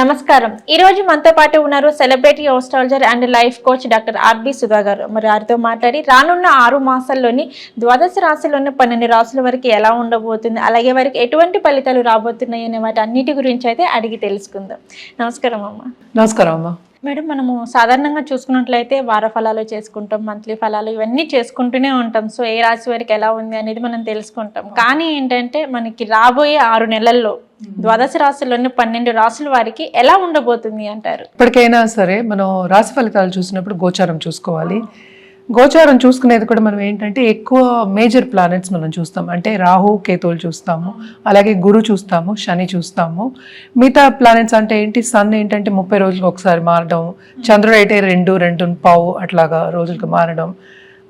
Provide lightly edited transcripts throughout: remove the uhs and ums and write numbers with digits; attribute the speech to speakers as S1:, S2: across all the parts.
S1: నమస్కారం. ఈ రోజు మనతో పాటు ఉన్నారు celebrity astrologer and life coach doctor RB Sudha garu. మరి వారితో మాట్లాడి రానున్న 6 మాసాల్లోని ద్వాదశ రాశుల్లోని 12 రాశుల వరకు ఎలా ఉండబోతుంది, అలాగే వారికి ఎటువంటి ఫలితాలు రాబోతున్నాయి అనే వాటి అన్నిటి గురించి అయితే అడిగి తెలుసుకుందాం. నమస్కారం అమ్మ.
S2: నమస్కారం అమ్మ.
S1: మేడం, మనము సాధారణంగా చూసుకున్నట్లయితే వార ఫలాలు చేసుకుంటాం, మంత్లీ ఫలాలు ఇవన్నీ చేసుకుంటూనే ఉంటాం. సో ఏ రాశి వారికి ఎలా ఉంది అనేది మనం తెలుసుకుంటాం. కానీ ఏంటంటే మనకి రాబోయే 6 నెలల్లో ద్వాదశ రాశుల్లోని 12 రాశుల వారికి ఎలా ఉండబోతుంది అంటారు?
S2: ఇప్పటికైనా సరే మనం రాశి ఫలితాలు చూసినప్పుడు గోచారం చూసుకోవాలి. గోచారం చూసుకునేది కూడా మనం ఏంటంటే ఎక్కువ మేజర్ ప్లానెట్స్ మనం చూస్తాం. అంటే రాహు కేతువులు చూస్తాము, అలాగే గురు చూస్తాము, శని చూస్తాము. మిగతా ప్లానెట్స్ అంటే ఏంటి, సన్ ఏంటంటే 30 రోజులకు ఒకసారి మారడం, చంద్రుడు అయితే 2.5 అట్లాగా రోజులకు మారడం,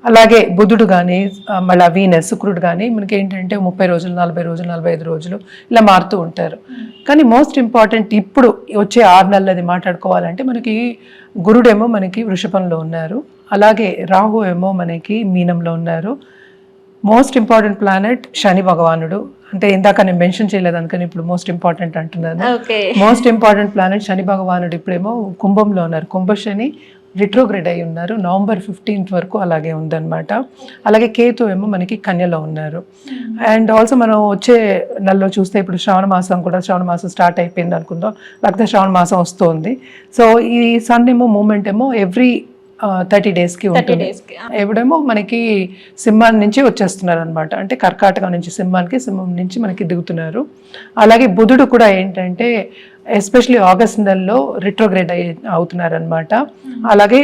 S2: అలాగే బుధుడు కానీ మళ్ళీ వీనస్ శుక్రుడు కానీ మనకి ఏంటంటే 30 రోజులు, 40 రోజులు, 45 రోజులు ఇలా మారుతూ ఉంటారు. కానీ మోస్ట్ ఇంపార్టెంట్ ఇప్పుడు వచ్చే 6 నెలలది మాట్లాడుకోవాలంటే మనకి గురుడేమో మనకి వృషభంలో ఉన్నారు, అలాగే రాహు ఏమో మనకి మీనంలో ఉన్నారు. మోస్ట్ ఇంపార్టెంట్ ప్లానెట్ శని భగవానుడు. అంటే ఇందాక నేను మెన్షన్ చేయలేదు అందుకని ఇప్పుడు మోస్ట్ ఇంపార్టెంట్ అంటున్నాను. మోస్ట్ ఇంపార్టెంట్ ప్లానెట్ శని భగవానుడు ఇప్పుడేమో కుంభంలో ఉన్నారు. కుంభశని రిట్రోగ్రేడ్ అయి ఉన్నారు. నవంబర్ 15th వరకు అలాగే ఉందన్నమాట. అలాగే కేతు ఏమో మనకి కన్యలో ఉన్నారు. అండ్ ఆల్సో మనం వచ్చే నెలలో చూస్తే ఇప్పుడు శ్రావణ మాసం స్టార్ట్ అయిపోయింది అనుకుందాం, లేకపోతే శ్రావణ మాసం వస్తుంది. సో ఈ సన్ ఏమో మూమెంట్ ఏమో ఎవ్రీ 30 daysకి ఉంటుంది. ఎప్పుడేమో మనకి సింహం నుంచి వచ్చేస్తున్నారు అనమాట. అంటే కర్కాటకం నుంచి సింహానికి, సింహం నుంచి మనకి దిగుతున్నారు. అలాగే బుధుడు కూడా ఏంటంటే ఎస్పెషలీ ఆగస్ట్ నెలలో రిట్రోగ్రేడ్ అవుతున్నారు అనమాట. అలాగే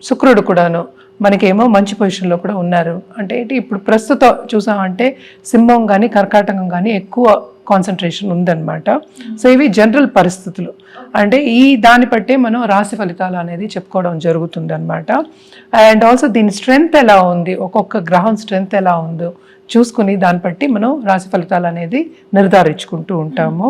S2: శుక్రుడు కూడాను మనకేమో మంచి పొజిషన్లో కూడా ఉన్నారు. అంటే ఇప్పుడు ప్రస్తుతం చూసామంటే సింహం కానీ కర్కాటకం కానీ ఎక్కువ కాన్సన్ట్రేషన్ ఉందన్నమాట. సో ఇవి జనరల్ పరిస్థితులు. అంటే ఈ దాన్ని బట్టే మనం రాశి ఫలితాలు అనేది చెప్పుకోవడం జరుగుతుంది అనమాట. అండ్ ఆల్సో దీని స్ట్రెంగ్త్ ఎలా ఉంది, ఒక్కొక్క గ్రహం స్ట్రెంగ్త్ ఎలా ఉందో చూసుకుని దాన్ని బట్టి మనం రాశి ఫలితాలు అనేది నిర్ధారించుకుంటూ ఉంటాము.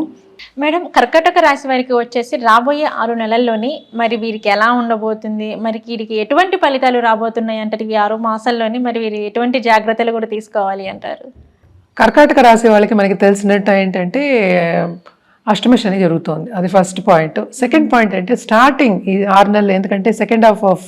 S1: మేడం, కర్కాటక రాశి వారికి వచ్చేసి రాబోయే 6 నెలల్లోని మరి వీరికి ఎలా ఉండబోతుంది, మరి వీరికి ఎటువంటి ఫలితాలు రాబోతున్నాయి అంటారు? ఈ 6 మాసాల్లోని మరి వీరు ఎటువంటి జాగ్రత్తలు కూడా తీసుకోవాలి అంటారు?
S2: కర్కాటక రాశి వాళ్ళకి మనకి తెలిసినట్టు ఏంటంటే అష్టమ శని జరుగుతుంది, అది ఫస్ట్ పాయింట్. సెకండ్ పాయింట్ అంటే స్టార్టింగ్ ఈ 6 నెలలు, ఎందుకంటే second half of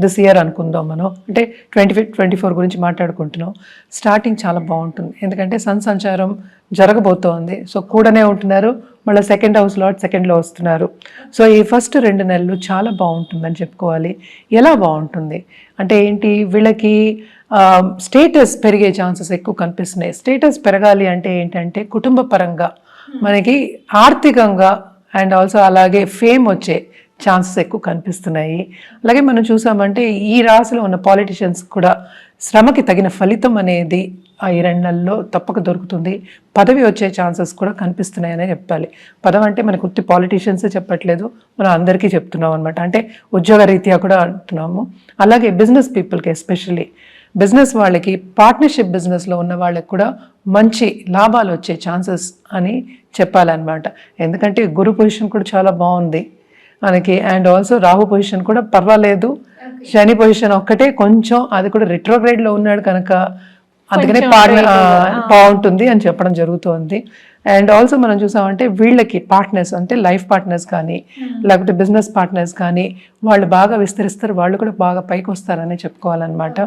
S2: this year అనుకుందాం మనం, అంటే 24 గురించి మాట్లాడుకుంటున్నాం. స్టార్టింగ్ చాలా బాగుంటుంది, ఎందుకంటే సన్ సంచారం జరగబోతోంది. సో కూడానే ఉంటున్నారు, మళ్ళీ సెకండ్ హౌస్ లాట్ సెకండ్లో వస్తున్నారు. సో ఈ ఫస్ట్ 2 నెలలు చాలా బాగుంటుందని చెప్పుకోవాలి. ఎలా బాగుంటుంది అంటే ఏంటి, వీళ్ళకి స్టేటస్ పెరిగే ఛాన్సెస్ ఎక్కువ కనిపిస్తున్నాయి. స్టేటస్ పెరగాలి అంటే ఏంటంటే కుటుంబ పరంగా మనకి ఆర్థికంగా అండ్ ఆల్సో అలాగే ఫేమ్ వచ్చే ఛాన్సెస్ ఎక్కువ కనిపిస్తున్నాయి. అలాగే మనం చూసామంటే ఈ రాశిలో ఉన్న పాలిటిషియన్స్ కూడా శ్రమకి తగిన ఫలితం అనేది ఆ 2 నెలల్లో తప్పక దొరుకుతుంది. పదవి వచ్చే ఛాన్సెస్ కూడా కనిపిస్తున్నాయనే చెప్పాలి. పదవి అంటే మనకు ఉత్తి పాలిటిషియన్సే చెప్పట్లేదు, మనం అందరికీ చెప్తున్నాం అనమాట. అంటే ఉద్యోగ రీత్యా కూడా అంటున్నాము. అలాగే బిజినెస్ పీపుల్కి, ఎస్పెషల్లీ బిజినెస్ వాళ్ళకి, పార్ట్నర్షిప్ బిజినెస్లో ఉన్న వాళ్ళకి కూడా మంచి లాభాలు వచ్చే ఛాన్సెస్ అని చెప్పాలన్నమాట. ఎందుకంటే గురు పొజిషన్ కూడా చాలా బాగుంది మనకి. అండ్ ఆల్సో రాహు పొజిషన్ కూడా పర్వాలేదు. శని పొజిషన్ ఒక్కటే కొంచెం, అది కూడా రిట్రోగ్రేడ్లో ఉన్నాడు కనుక అందుకనే బాగుంటుంది అని చెప్పడం జరుగుతుంది. అండ్ ఆల్సో మనం చూసామంటే వీళ్ళకి పార్ట్నర్స్, అంటే లైఫ్ పార్ట్నర్స్ కానీ లేకపోతే బిజినెస్ పార్ట్నర్స్ కానీ వాళ్ళు బాగా విస్తరిస్తారు, వాళ్ళు కూడా బాగా పైకి వస్తారని చెప్పుకోవాలన్నమాట.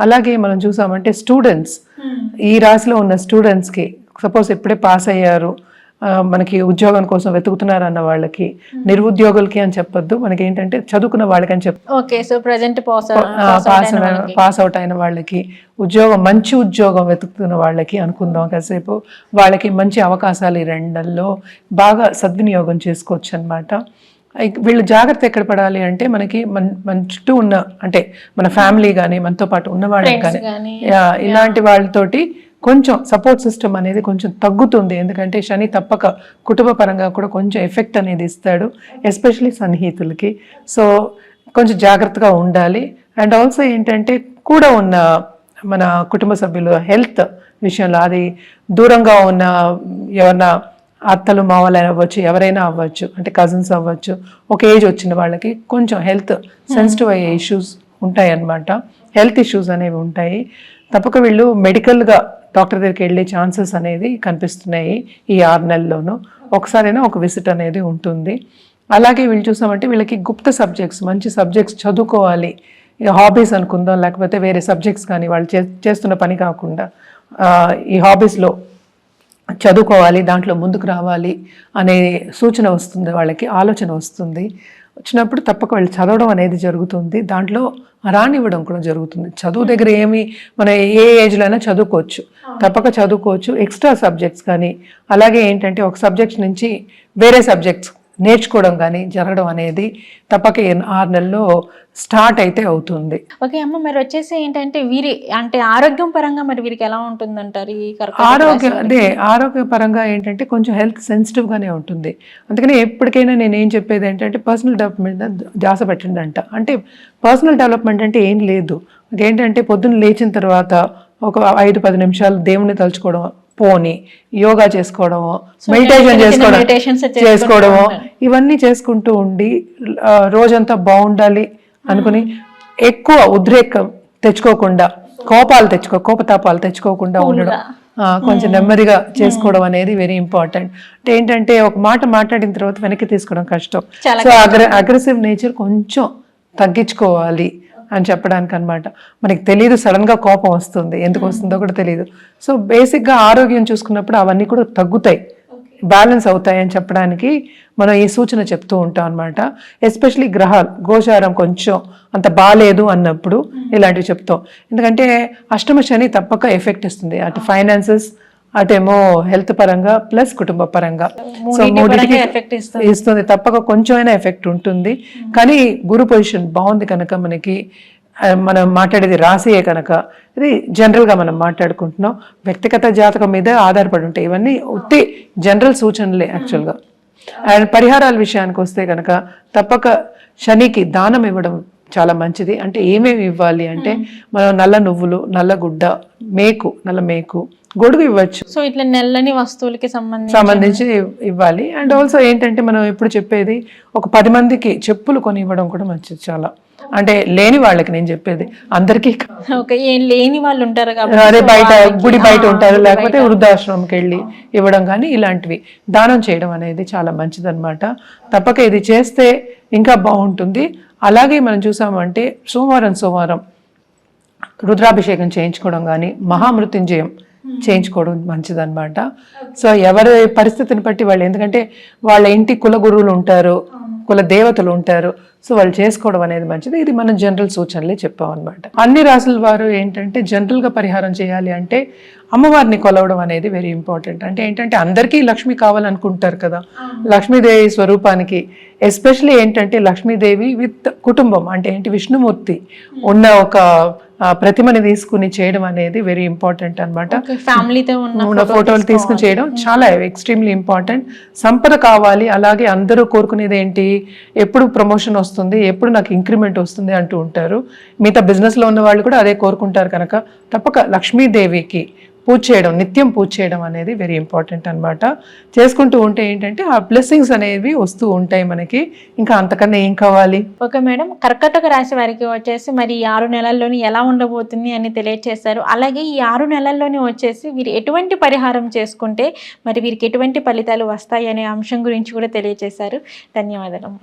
S2: అలాగే మనం చూసామంటే స్టూడెంట్స్, ఈ రాశిలో ఉన్న స్టూడెంట్స్కి సపోజ్ ఇప్పుడే పాస్ అయ్యారు, మనకి ఉద్యోగం కోసం వెతుకుతున్నారు అన్న వాళ్ళకి, నిరుద్యోగులకి అని చెప్పొద్దు, మనకి ఏంటంటే చదువుకున్న వాళ్ళకి అని పాస్ అవుట్ అయిన వాళ్ళకి, ఉద్యోగం మంచి ఉద్యోగం వెతుకుతున్న వాళ్ళకి అనుకుందాం కాసేపు, వాళ్ళకి మంచి అవకాశాలు ఈ 2 నెలల్లో బాగా సద్వినియోగం చేసుకోవచ్చు అనమాట. వీళ్ళు జాగ్రత్త ఎక్కడ పడాలి అంటే మనకి మన చుట్టూ ఉన్న, అంటే మన ఫ్యామిలీ కానీ మనతో పాటు ఉన్న వాళ్ళకి కానీ ఇలాంటి వాళ్ళతోటి కొంచెం సపోర్ట్ సిస్టమ్ అనేది కొంచెం తగ్గుతుంది. ఎందుకంటే శని తప్పక కుటుంబ పరంగా కూడా కొంచెం ఎఫెక్ట్ అనేది ఇస్తాడు, ఎస్పెషలీ సన్నిహితులకి. సో కొంచెం జాగ్రత్తగా ఉండాలి. అండ్ ఆల్సో ఏంటంటే కూడా ఉన్న మన కుటుంబ సభ్యులు హెల్త్ విషయంలో, అది దూరంగా ఉన్న ఎవరన్నా అత్తలు మావలు అవ్వచ్చు, ఎవరైనా అవ్వచ్చు, అంటే కజిన్స్ అవ్వచ్చు, ఒక ఏజ్ వచ్చిన వాళ్ళకి కొంచెం హెల్త్ సెన్సిటివ్ అయ్యే ఇష్యూస్ ఉంటాయి అన్నమాట. హెల్త్ ఇష్యూస్ అనేవి ఉంటాయి. తప్పక వీళ్ళు మెడికల్గా డాక్టర్ దగ్గరికి వెళ్ళే ఛాన్సెస్ అనేది కనిపిస్తున్నాయి ఈ 6 నెలల్లోనూ. ఒకసారైనా ఒక విజిట్ అనేది ఉంటుంది. అలాగే వీళ్ళు చూసామంటే వీళ్ళకి గుప్త సబ్జెక్ట్స్, మంచి సబ్జెక్ట్స్ చదువుకోవాలి, హాబీస్ అనుకుందాం, లేకపోతే వేరే సబ్జెక్ట్స్ కానీ వాళ్ళు చేస్తున్న పని కాకుండా ఈ హాబీస్లో చదువుకోవాలి, దాంట్లో ముందుకు రావాలి అనే సూచన వస్తుంది, వాళ్ళకి ఆలోచన వస్తుంది. వచ్చినప్పుడు తప్పక వాళ్ళు చదవడం అనేది జరుగుతుంది, దాంట్లో రానివ్వడం కూడా జరుగుతుంది. చదువు దగ్గర ఏమి మన ఏ ఏజ్లో అయినా చదువుకోవచ్చు, తప్పక చదువుకోవచ్చు. ఎక్స్ట్రా సబ్జెక్ట్స్ కానీ అలాగే ఏంటంటే ఒక సబ్జెక్ట్స్ నుంచి వేరే సబ్జెక్ట్స్ నేర్చుకోవడం కానీ జరగడం అనేది తప్పక 6 నెలల్లో స్టార్ట్ అయితే అవుతుంది.
S1: ఓకే అమ్మ, మరి వచ్చేసి ఏంటంటే వీరి అంటే ఆరోగ్యం పరంగా మరి వీరికి ఎలా ఉంటుందంటారు? ఈ
S2: ఆరోగ్య పరంగా ఏంటంటే కొంచెం హెల్త్ సెన్సిటివ్గానే ఉంటుంది. అందుకని ఎప్పటికైనా నేను ఏం చెప్పేది ఏంటంటే పర్సనల్ డెవలప్మెంట్ ధ్యాస పెట్టండి అంటే పర్సనల్ డెవలప్మెంట్ అంటే ఏం లేదు, ఏంటంటే పొద్దున్న లేచిన తర్వాత ఒక 5-10 నిమిషాలు దేవుణ్ణి తలుచుకోవడం, పోని యోగా చేసుకోవడము, మెడిటేషన్ చేసుకోవడము, ఇవన్నీ చేసుకుంటూ ఉండి రోజంతా బాగుండాలి అనుకుని ఎక్కువ ఉద్రేకం తెచ్చుకోకుండా, కోపతాపాలు తెచ్చుకోకుండా ఉండడం, కొంచెం నెమ్మదిగా చేసుకోవడం అనేది వెరీ ఇంపార్టెంట్. అంటే ఏంటంటే ఒక మాట మాట్లాడిన తర్వాత వెనక్కి తీసుకోవడం కష్టం. సో అగ్రెసివ్ నేచర్ కొంచెం తగ్గించుకోవాలి అని చెప్పడానికి అనమాట. మనకి తెలియదు, సడన్గా కోపం వస్తుంది, ఎందుకు వస్తుందో కూడా తెలియదు. సో బేసిక్గా ఆరోగ్యం చూసుకున్నప్పుడు అవన్నీ కూడా తగ్గుతాయి, బ్యాలెన్స్ అవుతాయి అని చెప్పడానికి మనం ఈ సూచన చెప్తూ ఉంటాం అనమాట. ఎస్పెషలీ గ్రహాలు, గోచారం కొంచెం అంత బాగాలేదు అన్నప్పుడు ఇలాంటివి చెప్తాం. ఎందుకంటే అష్టమ శని తప్పక ఎఫెక్ట్ ఇస్తుంది, అటు ఫైనాన్సెస్, అటేమో హెల్త్ పరంగా ప్లస్ కుటుంబ పరంగా. సో మూడింటికి ఇస్తుంది, తప్పక కొంచెమైనా ఎఫెక్ట్ ఉంటుంది. కానీ గురు పొజిషన్ బాగుంది కనుక మనకి, మనం మాట్లాడేది రాశియే కనుక ఇది జనరల్గా మనం మాట్లాడుకుంటున్నాం, వ్యక్తిగత జాతకం మీద ఆధారపడి ఉంటాయి ఇవన్నీ, ఉత్తి జనరల్ సూచనలే యాక్చువల్గా. అండ్ పరిహారాల విషయానికి వస్తే కనుక తప్పక శనికి దానం ఇవ్వడం చాలా మంచిది. అంటే ఏమేమి ఇవ్వాలి అంటే మనం నల్ల నువ్వులు, నల్ల గుడ్డ, నల్ల మేకు, గొడుగు ఇవ్వచ్చు.
S1: సో ఇట్లా నెల్లని వస్తువులకి
S2: సంబంధించి ఇవ్వాలి. అండ్ ఆల్సో ఏంటంటే మనం ఎప్పుడు చెప్పేది ఒక 10 మందికి చెప్పులు కొని ఇవ్వడం కూడా మంచిది చాలా. అంటే లేని వాళ్ళకి నేను చెప్పేది, అందరికీ
S1: లేని వాళ్ళు ఉంటారు
S2: అదే బయట గుడి బయట ఉంటారు, లేకపోతే వృద్ధాశ్రమంకి వెళ్ళి ఇవ్వడం కానీ ఇలాంటివి దానం చేయడం అనేది చాలా మంచిది అనమాట. తప్పక ఇది చేస్తే ఇంకా బాగుంటుంది. అలాగే మనం చూసామంటే సోమవారం రుద్రాభిషేకం చేయించుకోవడం కానీ మహామృత్యుంజయం చేయించుకోవడం మంచిదన్నమాట. సో ఎవరి పరిస్థితిని బట్టి వాళ్ళు, ఎందుకంటే వాళ్ళ ఇంటి కుల గురువులు ఉంటారు, కుల దేవతలు ఉంటారు, సో వాళ్ళు చేసుకోవడం అనేది మంచిది. ఇది మనం జనరల్ సూచనలే చెప్పామన్నమాట. అన్ని రాసుల వారు ఏంటంటే జనరల్గా పరిహారం చేయాలి అంటే అమ్మవారిని కొలవడం అనేది వెరీ ఇంపార్టెంట్. అంటే ఏంటంటే అందరికీ లక్ష్మి కావాలనుకుంటారు కదా, లక్ష్మీదేవి స్వరూపానికి ఎస్పెషలీ ఏంటంటే లక్ష్మీదేవి విత్ కుటుంబం, అంటే ఏంటి విష్ణుమూర్తి ఉన్న ఒక ప్రతిమని తీసుకుని చేయడం అనేది వెరీ ఇంపార్టెంట్ అనమాట.
S1: ఫ్యామిలీతో
S2: ఉన్న ఫోటోలు తీసుకుని చేయడం చాలా ఎక్స్ట్రీమ్లీ ఇంపార్టెంట్. సంపద కావాలి, అలాగే అందరూ కోరుకునేది ఏంటి, ఎప్పుడు ప్రమోషన్ వస్తుంది, ఎప్పుడు నాకు ఇంక్రిమెంట్ వస్తుంది అంటూ ఉంటారు. మిగతా బిజినెస్లో ఉన్న వాళ్ళు కూడా అదే కోరుకుంటారు కనుక తప్పక లక్ష్మీదేవికి పూజ చేయడం, నిత్యం పూజ చేయడం అనేది వెరీ ఇంపార్టెంట్ అనమాట. చేసుకుంటూ ఉంటే ఏంటంటే ఆ బ్లెస్సింగ్స్ అనేవి వస్తూ ఉంటాయి మనకి, ఇంకా అంతకన్నా ఏం కావాలి.
S1: ఓకే మేడం, కర్కాటక రాశి వారికి వచ్చేసి మరి ఈ 6 నెలల్లోని ఎలా ఉండబోతుంది అని తెలియజేశారు. అలాగే ఈ 6 నెలల్లోని వచ్చేసి వీరు ఎటువంటి పరిహారం చేసుకుంటే మరి వీరికి ఎటువంటి ఫలితాలు వస్తాయి అనే అంశం గురించి కూడా తెలియజేశారు. ధన్యవాదాలు.